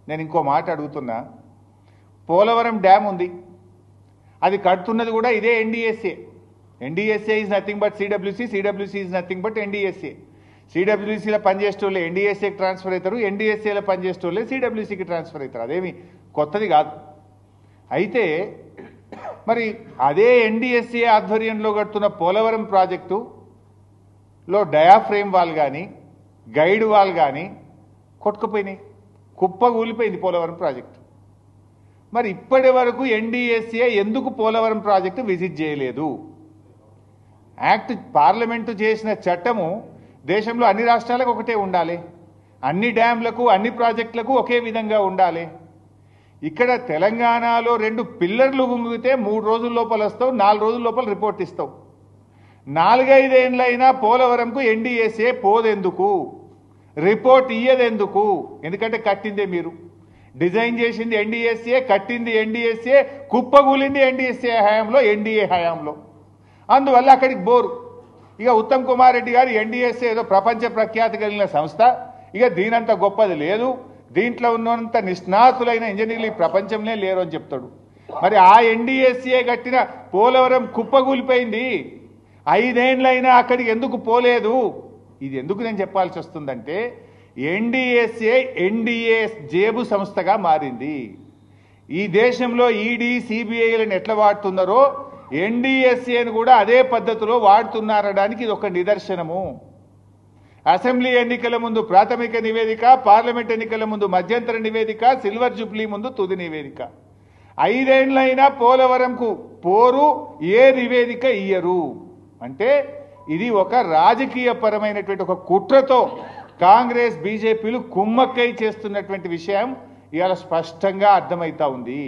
నేను ఇంకో మాట అడుగుతున్నా, పోలవరం డ్యామ్ ఉంది, అది కడుతున్నది కూడా ఇదే NDSA. NDSA is nothing but CWC, CWC is nothing but NDSA. సిడబ్ల్యూసీలో పనిచేసేటోళ్ళే ఎన్డీఎస్ఏకి ట్రాన్స్ఫర్ అవుతారు, ఎన్డీఎస్ఏలో పనిచేసేటోళ్ళే సిడబ్ల్యూసీకి ట్రాన్స్ఫర్ అవుతారు. అదేమి కొత్తది కాదు. అయితే మరి అదే ఎన్డీఎస్ఏ ఆధ్వర్యంలో కడుతున్న పోలవరం ప్రాజెక్టులో డయాఫ్రేమ్ వాల్ కానీ గైడ్ వాల్ కానీ కొట్టుకుపోయినాయి, కుప్పగూలిపోయింది పోలవరం ప్రాజెక్టు. మరి ఇప్పటి వరకు ఎన్డీఎస్ఏ ఎందుకు పోలవరం ప్రాజెక్టు విజిట్ చేయలేదు? యాక్ట్ పార్లమెంటు చేసిన చట్టము దేశంలో అన్ని రాష్ట్రాలకు ఒకటే ఉండాలి, అన్ని డ్యాంలకు అన్ని ప్రాజెక్టులకు ఒకే విధంగా ఉండాలి. ఇక్కడ తెలంగాణలో 2 పిల్లర్లు గుంగితే 3 రోజుల లోపల వస్తావు, 4 రోజుల లోపల రిపోర్ట్ ఇస్తావు. 4-5 ఏళ్ళైనా పోలవరంకు ఎన్డీఎస్ఏ పోదెందుకు, రిపోర్ట్ ఇయ్యదెందుకు? ఎందుకంటే కట్టిందే మీరు, డిజైన్ చేసింది ఎన్డీఎస్ఏ, కట్టింది ఎన్డీఎస్ఏ, కుప్పగూలింది ఎన్డీఎస్ఏ హయాంలో, ఎన్డీఏ హయాంలో. అందువల్ల అక్కడికి బోరు. ఇక ఉత్తమ్ కుమార్ రెడ్డి గారు ఎన్డీఎస్ఏ ఏదో ప్రపంచ ప్రఖ్యాతి కలిగిన సంస్థ, ఇక దీనంత గొప్పది లేదు, దీంట్లో ఉన్నంత నిష్ణాతులైన ఇంజనీర్లు ఈ ప్రపంచంలో లేరు అని చెప్తాడు. మరి ఆ ఎన్డీఎస్ఏ కట్టిన పోలవరం కుప్పగూలిపోయింది, 5 ఏళ్ళైనా అక్కడికి ఎందుకు పోలేదు? ఇది ఎందుకు నేను చెప్పాల్సి వస్తుందంటే, ఎన్డీఎస్ఏ ఎన్డీఏ జేబు సంస్థగా మారింది. ఈ దేశంలో ఈడీ సిబిఐలను ఎట్లా వాడుతున్నారో ఎన్డీఎస్ఏను కూడా అదే పద్ధతిలో వాడుతున్నారనడానికి ఇది ఒక నిదర్శనము. అసెంబ్లీ ఎన్నికల ముందు ప్రాథమిక నివేదిక, పార్లమెంట్ ఎన్నికల ముందు మధ్యంతర నివేదిక, సిల్వర్ జూబ్లీ ముందు తుది నివేదిక. 5 ఏళ్ళైనా పోలవరంకు పోరు, ఏ నివేదిక ఇయ్యరు. అంటే ఇది ఒక రాజకీయ పరమైనటువంటి ఒక కుట్రతో కాంగ్రెస్ బీజేపీలు కుమ్మక్కై చేస్తున్నటువంటి విషయం ఇవాళ స్పష్టంగా అర్థమవుతా ఉంది.